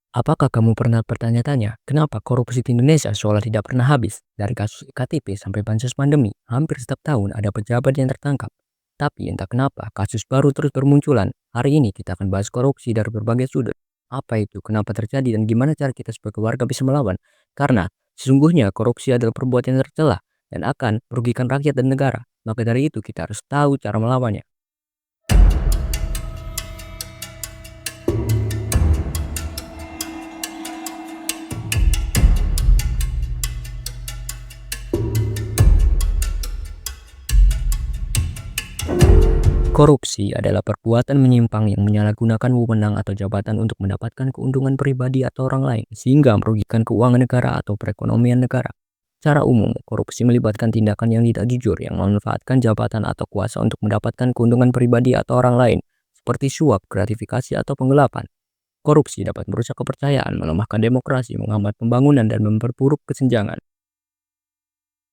Apakah kamu pernah bertanya-tanya, kenapa korupsi di Indonesia seolah tidak pernah habis? Dari kasus iktp sampai bansos pandemi, hampir setiap tahun ada pejabat yang tertangkap. Tapi entah kenapa, kasus baru terus bermunculan. Hari ini kita akan bahas korupsi dari berbagai sudut. Apa itu, kenapa terjadi, dan gimana cara kita sebagai warga bisa melawan? Karena sesungguhnya korupsi adalah perbuatan yang tercela dan akan merugikan rakyat dan negara. Maka dari itu kita harus tahu cara melawannya. Korupsi adalah perbuatan menyimpang yang menyalahgunakan wewenang atau jabatan untuk mendapatkan keuntungan pribadi atau orang lain, sehingga merugikan keuangan negara atau perekonomian negara. Secara umum, korupsi melibatkan tindakan yang tidak jujur yang memanfaatkan jabatan atau kuasa untuk mendapatkan keuntungan pribadi atau orang lain, seperti suap, gratifikasi, atau penggelapan. Korupsi dapat merusak kepercayaan, melemahkan demokrasi, menghambat pembangunan, dan memperburuk kesenjangan.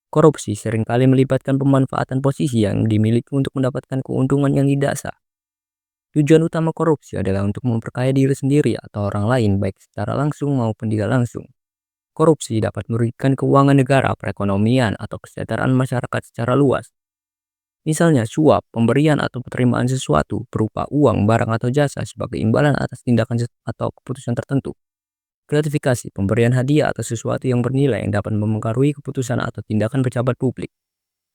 Korupsi seringkali melibatkan pemanfaatan posisi yang dimiliki untuk mendapatkan keuntungan yang tidak sah. Tujuan utama korupsi adalah untuk memperkaya diri sendiri atau orang lain baik secara langsung maupun tidak langsung. Korupsi dapat merugikan keuangan negara, perekonomian, atau kesejahteraan masyarakat secara luas. Misalnya suap, pemberian atau penerimaan sesuatu berupa uang, barang, atau jasa sebagai imbalan atas tindakan atau keputusan tertentu. Gratifikasi, pemberian hadiah atau sesuatu yang bernilai yang dapat mempengaruhi keputusan atau tindakan pejabat publik.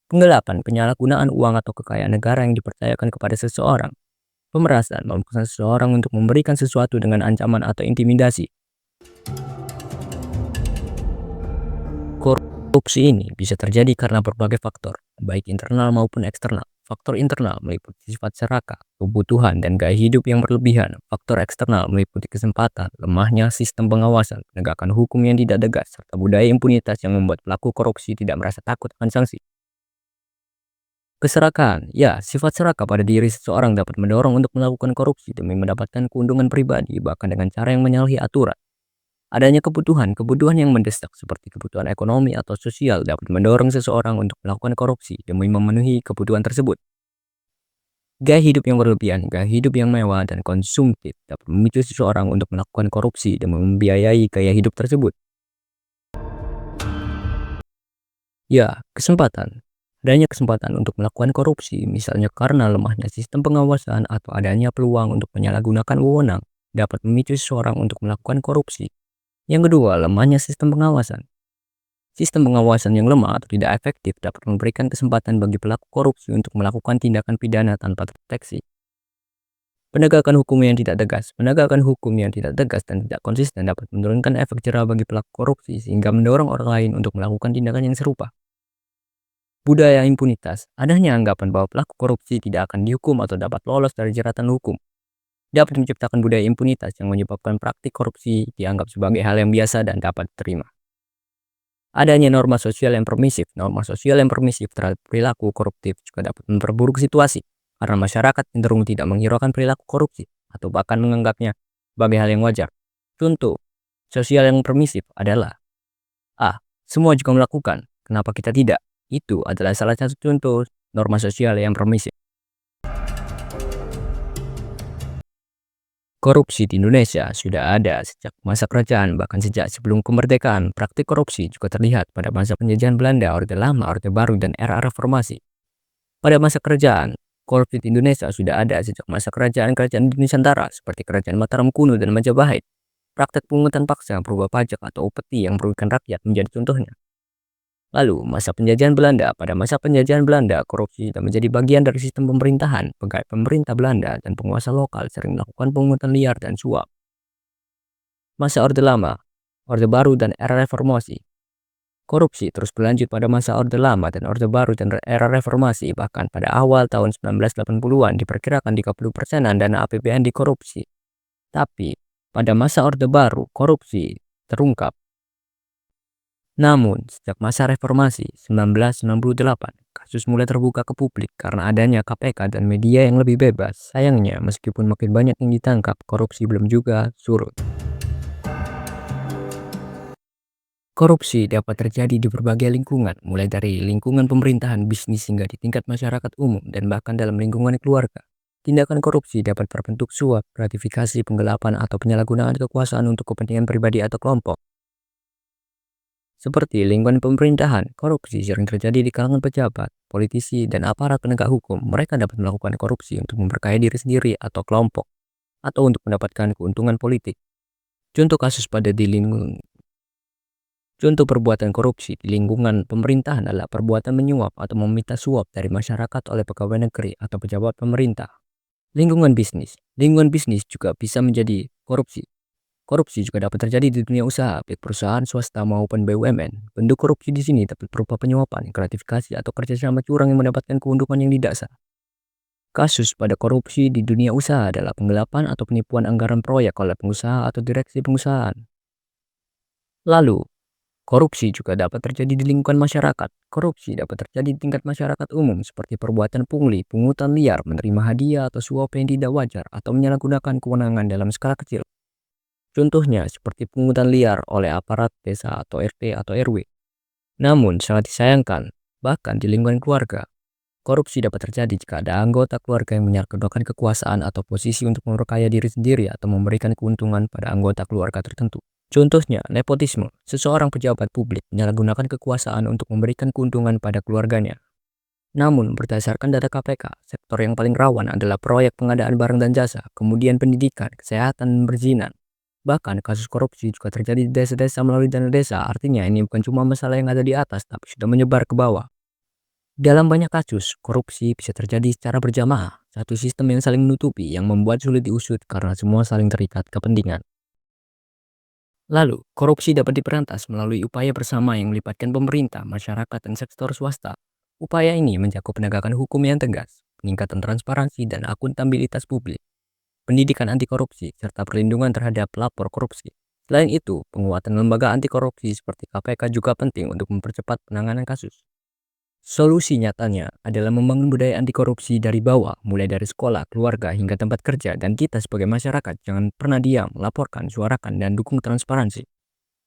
Penggelapan, penyalahgunaan uang atau kekayaan negara yang dipercayakan kepada seseorang. Pemerasan, memaksa seseorang untuk memberikan sesuatu dengan ancaman atau intimidasi. Korupsi ini bisa terjadi karena berbagai faktor, baik internal maupun eksternal. Faktor internal meliputi sifat serakah, kebutuhan, dan gaya hidup yang berlebihan. Faktor eksternal meliputi kesempatan, lemahnya sistem pengawasan, penegakan hukum yang tidak tegas, serta budaya impunitas yang membuat pelaku korupsi tidak merasa takut akan sanksi. Keserakahan, ya, sifat serakah pada diri seseorang dapat mendorong untuk melakukan korupsi demi mendapatkan keuntungan pribadi, bahkan dengan cara yang menyalahi aturan. Adanya kebutuhan yang mendesak seperti kebutuhan ekonomi atau sosial dapat mendorong seseorang untuk melakukan korupsi demi memenuhi kebutuhan tersebut. Gaya hidup yang berlebihan, gaya hidup yang mewah dan konsumtif dapat memicu seseorang untuk melakukan korupsi demi membiayai gaya hidup tersebut. Ya, kesempatan. Adanya kesempatan untuk melakukan korupsi, misalnya karena lemahnya sistem pengawasan atau adanya peluang untuk menyalahgunakan wewenang, dapat memicu seseorang untuk melakukan korupsi. Yang kedua, lemahnya sistem pengawasan. Sistem pengawasan yang lemah atau tidak efektif dapat memberikan kesempatan bagi pelaku korupsi untuk melakukan tindakan pidana tanpa terdeteksi. Penegakan hukum yang tidak tegas. Penegakan hukum yang tidak tegas dan tidak konsisten dapat menurunkan efek jerah bagi pelaku korupsi sehingga mendorong orang lain untuk melakukan tindakan yang serupa. Budaya impunitas. Adanya anggapan bahwa pelaku korupsi tidak akan dihukum atau dapat lolos dari jeratan hukum dapat menciptakan budaya impunitas yang menyebabkan praktik korupsi dianggap sebagai hal yang biasa dan dapat diterima. Adanya norma sosial yang permisif. Norma sosial yang permisif terhadap perilaku koruptif juga dapat memperburuk situasi karena masyarakat cenderung tidak menghiraukan perilaku korupsi atau bahkan menganggapnya sebagai hal yang wajar. Contoh, sosial yang permisif adalah semua juga melakukan, kenapa kita tidak? Itu adalah salah satu contoh norma sosial yang permisif. Korupsi di Indonesia sudah ada sejak masa kerajaan, bahkan sejak sebelum kemerdekaan. Praktik korupsi juga terlihat pada masa penjajahan Belanda, Orde Lama, Orde Baru, dan era reformasi. Pada masa kerajaan, korupsi di Indonesia sudah ada sejak masa kerajaan-kerajaan di Nusantara, seperti Kerajaan Mataram kuno dan Majapahit. Praktek pungutan paksa, berubah pajak, atau upeti yang merugikan rakyat menjadi contohnya. Lalu, masa penjajahan Belanda. Pada masa penjajahan Belanda, korupsi sudah menjadi bagian dari sistem pemerintahan. Pegawai pemerintah Belanda dan penguasa lokal sering melakukan pungutan liar dan suap. Masa Orde Lama, Orde Baru, dan era reformasi. Korupsi terus berlanjut pada masa Orde Lama dan Orde Baru dan era reformasi. Bahkan pada awal tahun 1980-an diperkirakan 30%-an dana APBN dikorupsi. Tapi, pada masa Orde Baru, korupsi terungkap. Namun, sejak masa reformasi 1998, kasus mulai terbuka ke publik karena adanya KPK dan media yang lebih bebas. Sayangnya, meskipun makin banyak yang ditangkap, korupsi belum juga surut. Korupsi dapat terjadi di berbagai lingkungan, mulai dari lingkungan pemerintahan, bisnis, hingga di tingkat masyarakat umum, dan bahkan dalam lingkungan keluarga. Tindakan korupsi dapat berbentuk suap, gratifikasi, penggelapan, atau penyalahgunaan kekuasaan untuk kepentingan pribadi atau kelompok. Seperti lingkungan pemerintahan, korupsi sering terjadi di kalangan pejabat, politisi, dan aparat penegak hukum. Mereka dapat melakukan korupsi untuk memperkaya diri sendiri atau kelompok, atau untuk mendapatkan keuntungan politik. Contoh kasus pada di lingkungan Contoh perbuatan korupsi di lingkungan pemerintahan adalah perbuatan menyuap atau meminta suap dari masyarakat oleh pegawai negeri atau pejabat pemerintah. Lingkungan bisnis juga bisa menjadi korupsi. Korupsi juga dapat terjadi di dunia usaha, baik perusahaan swasta maupun BUMN. Bentuk korupsi di sini dapat berupa penyuapan, gratifikasi, atau kerjasama curang yang mendapatkan keuntungan yang tidak sah. Kasus pada korupsi di dunia usaha adalah penggelapan atau penipuan anggaran proyek oleh pengusaha atau direksi pengusahaan. Lalu, korupsi juga dapat terjadi di lingkungan masyarakat. Korupsi dapat terjadi di tingkat masyarakat umum seperti perbuatan pungli, pungutan liar, menerima hadiah atau suap yang tidak wajar, atau menyalahgunakan kewenangan dalam skala kecil. Contohnya seperti pungutan liar oleh aparat desa atau RT atau RW. Namun sangat disayangkan, bahkan di lingkungan keluarga, korupsi dapat terjadi jika ada anggota keluarga yang menyalahgunakan kekuasaan atau posisi untuk memperkaya diri sendiri atau memberikan keuntungan pada anggota keluarga tertentu. Contohnya, nepotisme. Seseorang pejabat publik menyalahgunakan kekuasaan untuk memberikan keuntungan pada keluarganya. Namun, berdasarkan data KPK, sektor yang paling rawan adalah proyek pengadaan barang dan jasa, kemudian pendidikan, kesehatan, dan perizinan. Bahkan, kasus korupsi juga terjadi di desa-desa melalui dana desa. Artinya, ini bukan cuma masalah yang ada di atas, tapi sudah menyebar ke bawah. Dalam banyak kasus, korupsi bisa terjadi secara berjamaah. Satu sistem yang saling menutupi, yang membuat sulit diusut karena semua saling terikat kepentingan. Lalu, korupsi dapat diberantas melalui upaya bersama yang melibatkan pemerintah, masyarakat, dan sektor swasta. Upaya ini mencakup penegakan hukum yang tegas, peningkatan transparansi, dan akuntabilitas publik, pendidikan anti korupsi, serta perlindungan terhadap pelapor korupsi. Selain itu, penguatan lembaga anti korupsi seperti KPK juga penting untuk mempercepat penanganan kasus. Solusi nyatanya adalah membangun budaya anti korupsi dari bawah, mulai dari sekolah, keluarga, hingga tempat kerja, dan kita sebagai masyarakat jangan pernah diam, laporkan, suarakan, dan dukung transparansi.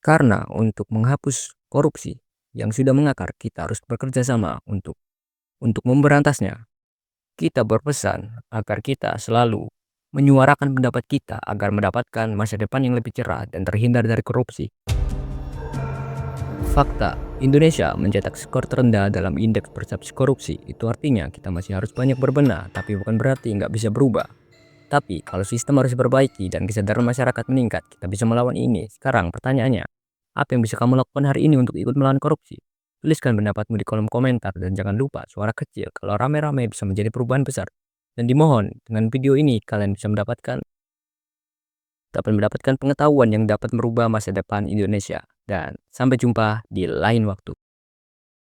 Karena untuk menghapus korupsi yang sudah mengakar, kita harus bekerja sama untuk memberantasnya. Kita berpesan agar kita selalu menyuarakan pendapat kita agar mendapatkan masa depan yang lebih cerah dan terhindar dari korupsi. Fakta, Indonesia mencetak skor terendah dalam indeks persepsi korupsi. Itu artinya kita masih harus banyak berbenah, tapi bukan berarti nggak bisa berubah. Tapi kalau sistem harus diperbaiki dan kesadaran masyarakat meningkat, kita bisa melawan ini. Sekarang pertanyaannya, apa yang bisa kamu lakukan hari ini untuk ikut melawan korupsi? Tuliskan pendapatmu di kolom komentar dan jangan lupa suara kecil kalau rame-rame bisa menjadi perubahan besar. Dan dimohon, dengan video ini kalian bisa dapat mendapatkan pengetahuan yang dapat merubah masa depan Indonesia. Dan sampai jumpa di lain waktu.